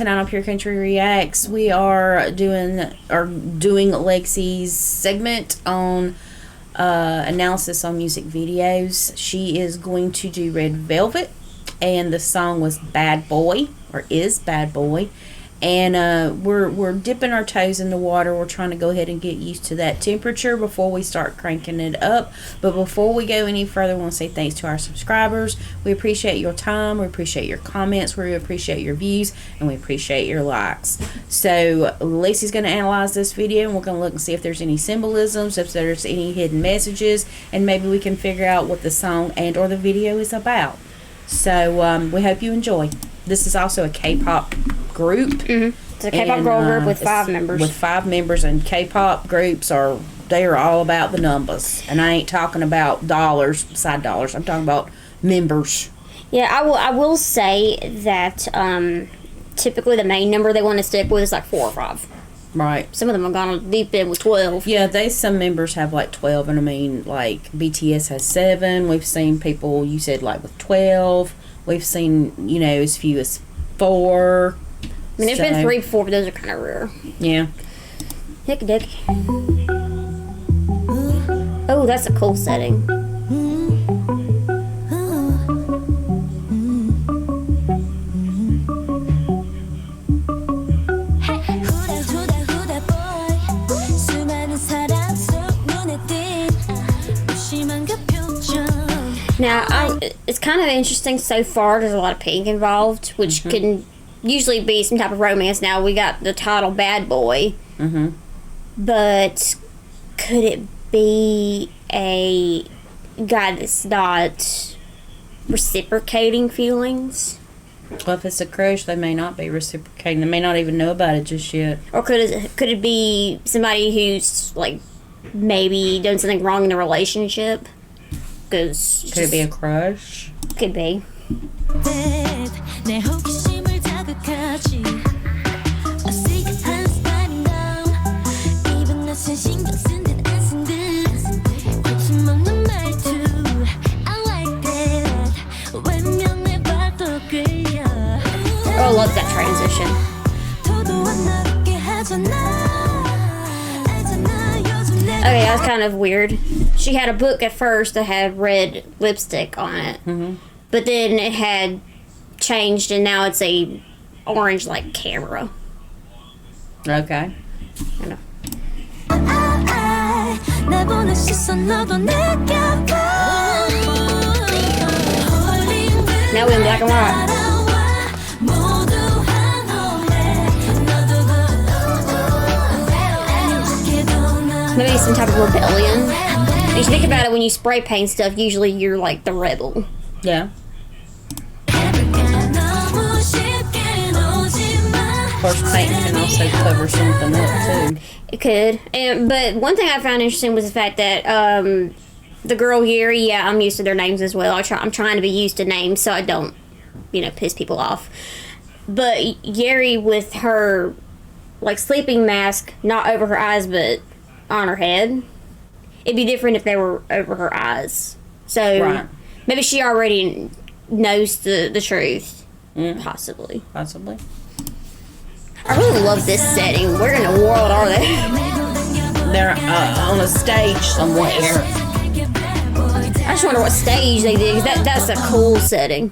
tonight on Pure Country Reacts. We are doing Lexi's segment on analysis on music videos. She is going to do Red Velvet, and the song was Bad Boy, or is Bad Boy. And we're dipping our toes in the water. We're trying to go ahead and get used to that temperature before we start cranking it up. But before we go any further, I want to say thanks to our subscribers. We appreciate your time. We appreciate your comments. We appreciate your views. And we appreciate your likes. So Lacey's going to analyze this video, and we're going to look and see if there's any symbolisms, if there's any hidden messages, and maybe we can figure out what the song and or the video is about. So we hope you enjoy. This is also a K-pop group. Mm-hmm. It's a K-pop girl group with 5 members. With 5 members, and K-pop groups they are all about the numbers. And I ain't talking about dollars, side dollars. I'm talking about members. Yeah, I will say that typically the main number they want to stick with is like 4 or 5. Right. Some of them have gone deep in with 12. Yeah, some members have like 12, and I mean, like BTS has 7. We've seen people, you said, like with 12. We've seen, as few as 4. I mean, there's been 3 before, but those are kind of rare. Yeah. Hickey dick. Oh, that's a cool setting. Now, it's kind of interesting so far. There's a lot of pink involved, which can usually be some type of romance. Now, we got the title Bad Boy. But could it be a guy that's not reciprocating feelings? Well, if it's a crush, they may not be reciprocating. They may not even know about it just yet. Or could it be somebody who's, like, maybe done something wrong in the relationship? Could it be a crush? Could be. Oh, I love that transition. Okay, that was kind of weird. She had a book at first that had red lipstick on it. But then it had changed, and now it's a orange, like, camera. Okay. I know. Now we're in black and white. Maybe some type of rebellion. If you think about it, when you spray paint stuff, usually you're like the rebel. Yeah. Of course, paint can also cover something up too. It could. But one thing I found interesting was the fact that the girl Yuri, yeah, I'm used to their names as well. I'm trying to be used to names so I don't, piss people off. But Yuri with her, like, sleeping mask, not over her eyes, but on her head. It'd be different if they were over her eyes. So maybe she already knows the truth. Possibly. I really love this setting. Where in the world are they? They're on a stage somewhere. I just wonder what stage they did, because that's a cool setting.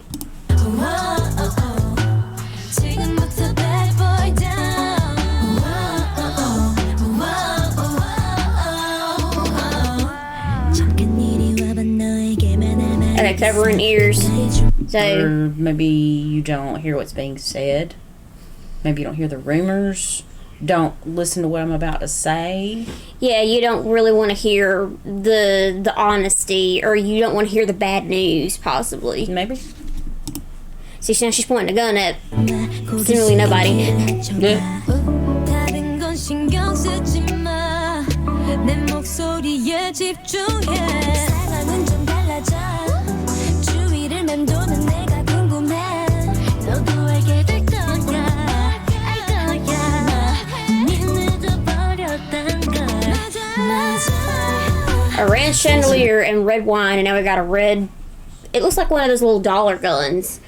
Okay, covering ears. So or maybe you don't hear what's being said. Maybe you don't hear the rumors. Don't listen to what I'm about to say. Yeah, you don't really want to hear the honesty, or you don't want to hear the bad news, possibly. Maybe. See, now she's pointing a gun at seemingly nobody. Yeah. A red chandelier and red wine, and now we got a red... It looks like one of those little dollar guns.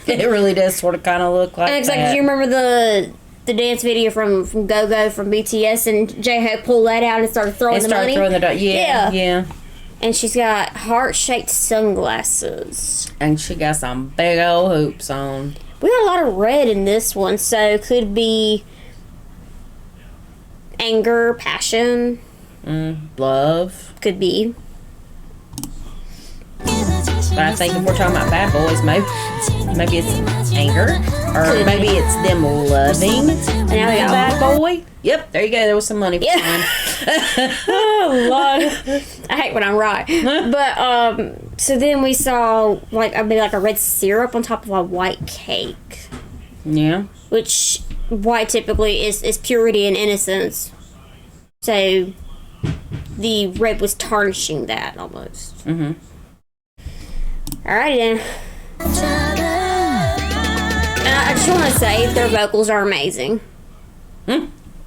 It really does sort of kind of look like And it's that. like, do you remember the dance video from Go-Go from BTS, and J-Hope pulled that out and started throwing the money? Yeah. And she's got heart-shaped sunglasses. And she got some big old hoops on. We got a lot of red in this one, so it could be anger, passion. Love. Could be. But I think if we're talking about bad boys, maybe it's anger. Or maybe it's them loving And now they a got bad boy. Yep, there you go. There was some money. Yeah. Oh, Lord. I hate when I'm right. But, so then we saw, maybe a red syrup on top of a white cake. Yeah. Which, white typically is purity and innocence. So, the red was tarnishing that, almost. Mm-hmm. Alright, then. And I just want to say, their vocals are amazing.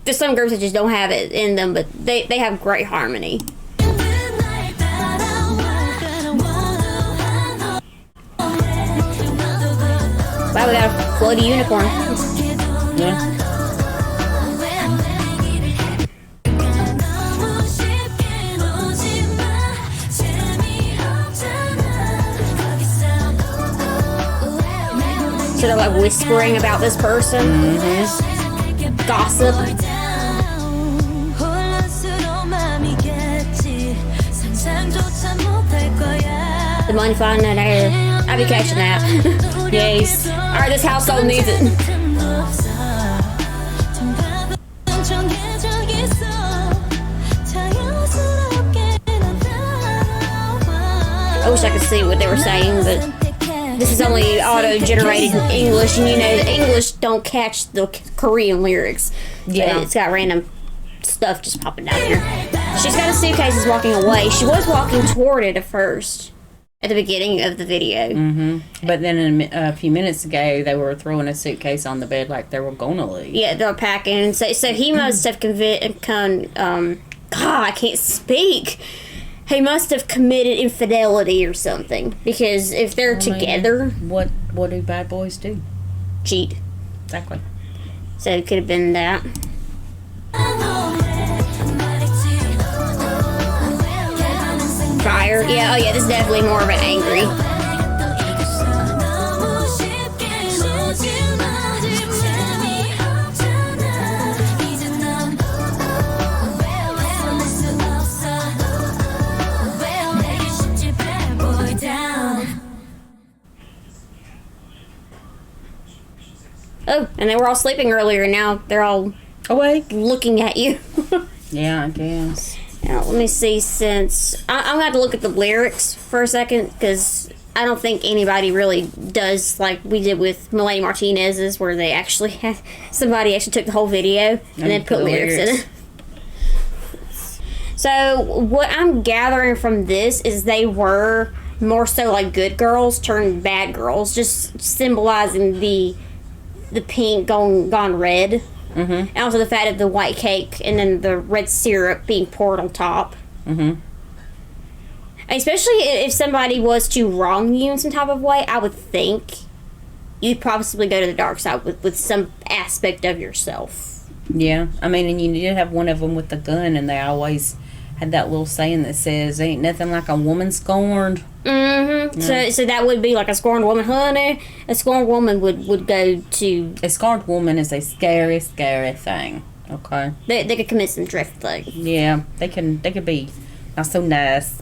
There's some groups that just don't have it in them, but they have great harmony. Wow, we got a floaty unicorn. Yeah. So they're like whispering about this person. Gossip. The money flying in the air. I'll be catching that. Yes. Alright, this household needs it. I wish I could see what they were saying, but this is only auto-generated English, and you know the English don't catch the Korean lyrics. Yeah. It's got random stuff just popping down here. She's got a suitcase, is walking away. She was walking toward it at first, at the beginning of the video. But then a few minutes ago, they were throwing a suitcase on the bed like they were gonna leave. Yeah, they're packing. So he must have God, I can't speak. He must have committed infidelity or something, because if they're together, What do bad boys do? cheat. Exactly. So it could have been that. Fire. Yeah, oh yeah, this is definitely more of an angry. Oh, and they were all sleeping earlier, and now they're all Awake. looking at you. Yeah, I guess. Now, let me see, since I'm gonna have to look at the lyrics for a second, because I don't think anybody really does like we did with Melanie Martinez's, where they actually had somebody actually took the whole video and then put lyrics in it. So what I'm gathering from this is they were more so like good girls turned bad girls, just symbolizing the pink gone red. And also the fact of the white cake and then the red syrup being poured on top. Especially if somebody was to wrong you in some type of way, I would think you'd possibly go to the dark side with some aspect of yourself. Yeah, I mean, and you did have one of them with the gun, and they always had that little saying that says, "Ain't nothing like a woman scorned." So that would be like a scorned woman, honey. A scorned woman would go to... A scorned woman is a scary, scary thing. Okay. They could commit some drift thing. Yeah, they could be not so nice.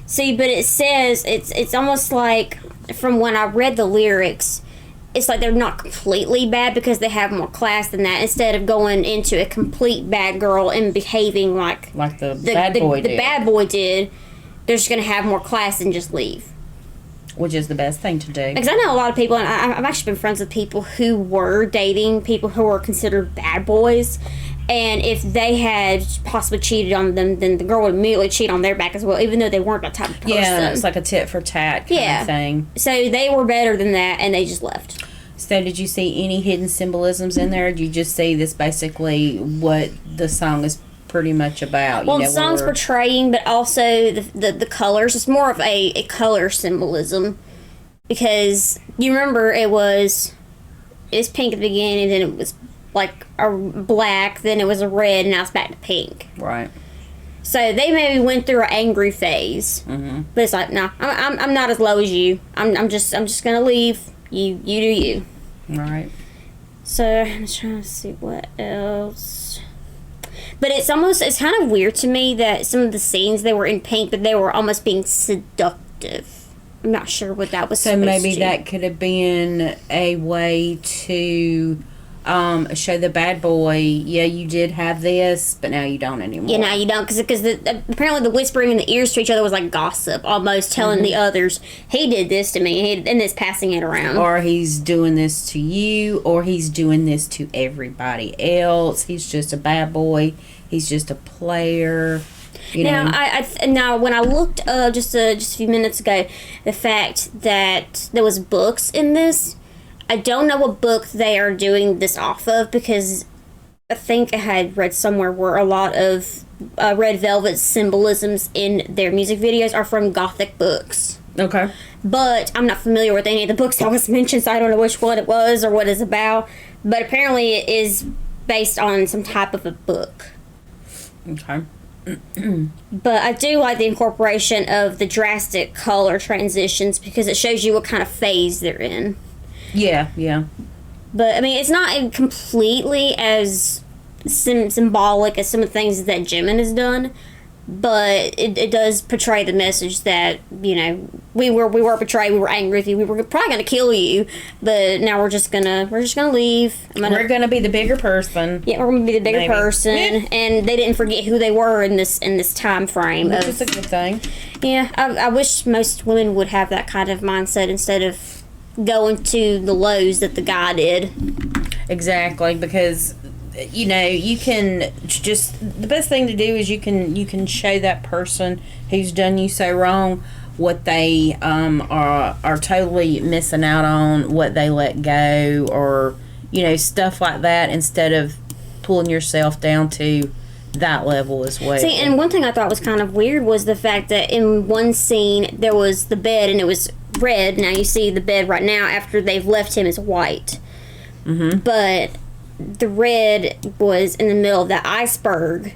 See, but it says, it's almost like, from when I read the lyrics, it's like they're not completely bad because they have more class than that, instead of going into a complete bad girl and behaving like the bad boy did. The bad boy did. They're just going to have more class and just leave. Which is the best thing to do. Because I know a lot of people, and I've actually been friends with people who were dating people who were considered bad boys. And if they had possibly cheated on them, then the girl would immediately cheat on their back as well, even though they weren't that type of person. Yeah, it's like a tit for tat kind of thing. So they were better than that, and they just left. So did you see any hidden symbolisms in there? Or did you just see this basically what the song is pretty much about? Well, the song's portraying, but also the colors. It's more of a color symbolism. because you remember it's pink at the beginning, then it was like a black, then it was a red, and now it's back to pink. Right. So they maybe went through an angry phase, but it's like, no, I'm not as low as you. I'm just gonna leave. You do you. Right. So I'm trying to see what else. But it's kind of weird to me that some of the scenes, they were in pink, but they were almost being seductive. I'm not sure what that was. So maybe that could have been a way to show the bad boy, yeah, you did have this, but now you don't anymore. Yeah, now you don't, because apparently the whispering in the ears to each other was like gossip, almost telling the others, he did this to me, and it's passing it around. Or he's doing this to you, or he's doing this to everybody else. He's just a bad boy. He's just a player. You know? Now when I looked just a few minutes ago, the fact that there was books in this, I don't know what book they are doing this off of, because I think I had read somewhere where a lot of Red Velvet's symbolisms in their music videos are from Gothic books. Okay. But I'm not familiar with any of the books that was mentioned, so I don't know which one it was or what it's about. But apparently it is based on some type of a book. Okay. But I do like the incorporation of the drastic color transitions, because it shows you what kind of phase they're in. Yeah, yeah. But, I mean, it's not completely as symbolic as some of the things that Jimin has done, but it does portray the message that, you know, we were betrayed, we were angry with you, we were probably going to kill you, but now we're just gonna leave. We're going to be the bigger person. Yeah, we're going to be the bigger person, and they didn't forget who they were in this time frame. Which is a good thing. Yeah, I wish most women would have that kind of mindset instead of going to the lows that the guy did. Exactly, because you know, you can just, the best thing to do is you can show that person who's done you so wrong what they are totally missing out on, what they let go, or you know, stuff like that, instead of pulling yourself down to that level as well. See, and one thing I thought was kind of weird was the fact that in one scene there was the bed and it was red. Now you see the bed right now after they've left him is white. But the red was in the middle of the iceberg,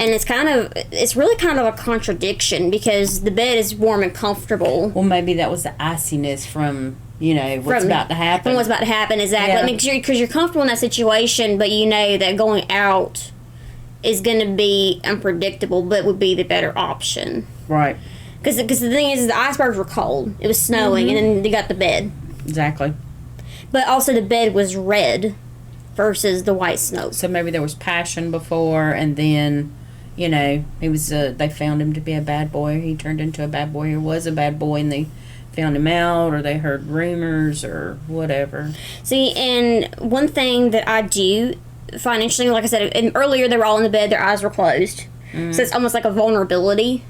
and it's really kind of a contradiction, because the bed is warm and comfortable. Well, maybe that was the iciness from, you know, what's about to happen. From what's about to happen, exactly. Yeah. I mean, because you're comfortable in that situation, but you know that going out is going to be unpredictable, but would be the better option. Right. Because the thing is, the icebergs were cold. It was snowing, and then they got the bed. Exactly. But also the bed was red versus the white snow. So maybe there was passion before, and then, you know, he was they found him to be a bad boy. He turned into a bad boy, or was a bad boy, and they found him out, or they heard rumors, or whatever. See, and one thing that I do find interesting, like I said, and earlier they were all in the bed, their eyes were closed. So it's almost like a vulnerability,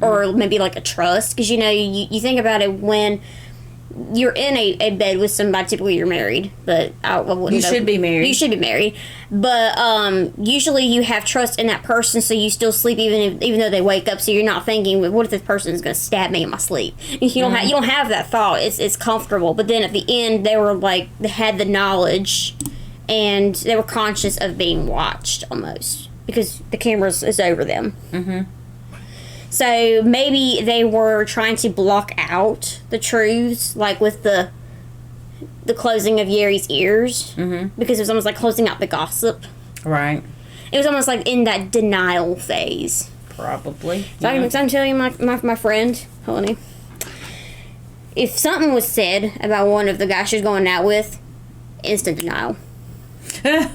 or maybe like a trust, because, you know, you think about it, when you're in a bed with somebody, typically you're married, but I wouldn't You should be married. You should be married, but usually you have trust in that person, so you still sleep even though they wake up. So you're not thinking, "What if this person is going to stab me in my sleep?" You don't have that thought. It's comfortable. But then at the end, they had the knowledge, and they were conscious of being watched almost, because the camera is over them. So maybe they were trying to block out the truths, like with the closing of Yeri's ears, because it was almost like closing out the gossip. Right. It was almost like in that denial phase. Probably. So I'm telling you, my friend, honey, if something was said about one of the guys she was going out with, instant denial.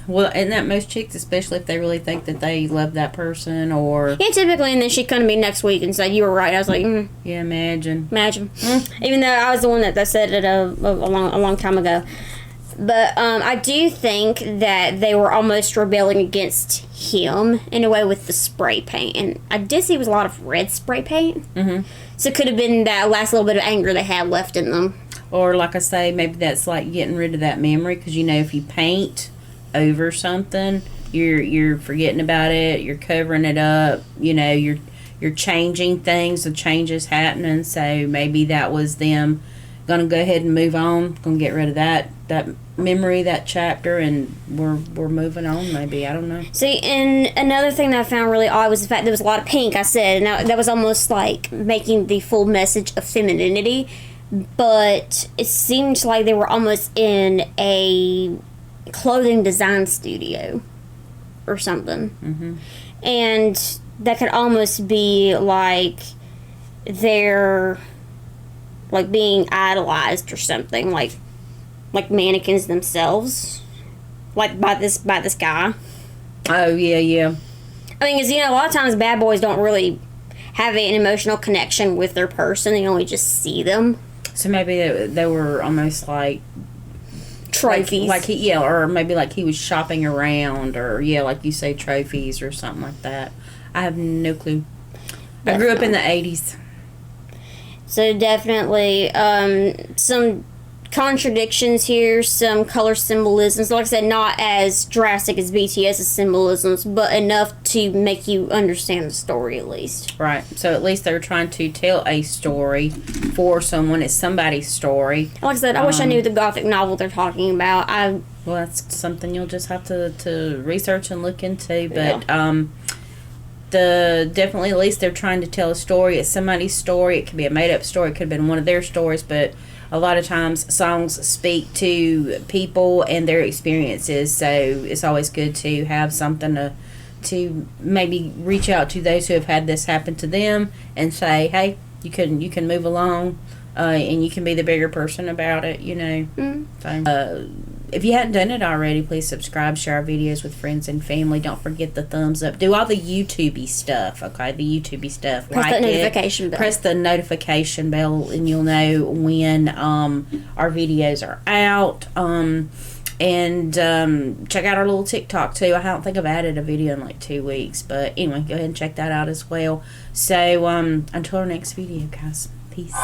Well, and that most chicks, especially if they really think that they love that person, or Yeah, typically, and then she'd come to me next week and say, "You were right." I was like, yeah, imagine. Even though I was the one that said it a long time ago. But I do think that they were almost rebelling against him in a way with the spray paint, and I did see it was a lot of red spray paint. So it could have been that last little bit of anger they had left in them. Or like I say, maybe that's like getting rid of that memory, because you know, if you paint over something, you're forgetting about it, you're covering it up, you know, you're changing things, the change is happening. So maybe that was them, gonna go ahead and move on. Gonna get rid of that memory, that chapter, and we're moving on. Maybe, I don't know. See, and another thing that I found really odd was the fact there was a lot of pink. I said, and that was almost like making the full message of femininity, but it seemed like they were almost in a clothing design studio or something. Mm-hmm. And that could almost be like they're like being idolized or something, like mannequins themselves, like by this guy. Oh yeah. I mean, 'cause, you know, a lot of times bad boys don't really have an emotional connection with their person. They only just see them. So maybe they were almost like Trophies. like he, yeah, or maybe like he was shopping around, or like you say, trophies or something like that. I have no clue. I grew up in the 80s. So definitely some contradictions here, some color symbolisms. Like I said, not as drastic as BTS's symbolisms, but enough to make you understand the story at least. Right. So at least they're trying to tell a story for someone. It's somebody's story. Like I said, I wish I knew the gothic novel they're talking about. Well, that's something you'll just have to research and look into. But definitely at least they're trying to tell a story. It's somebody's story. It could be a made up story. It could have been one of their stories, but a lot of times songs speak to people and their experiences, so it's always good to have something to maybe reach out to those who have had this happen to them and say, hey, you can move along, and you can be the bigger person about it, you know. So, if you hadn't done it already, please subscribe, share our videos with friends and family. Don't forget the thumbs up. Do all the YouTube-y stuff, okay? The YouTube-y stuff. Press that notification bell. Press the notification bell, and you'll know when our videos are out. And check out our little TikTok, too. I don't think I've added a video in like 2 weeks. But anyway, go ahead and check that out as well. So, until our next video, guys. Peace.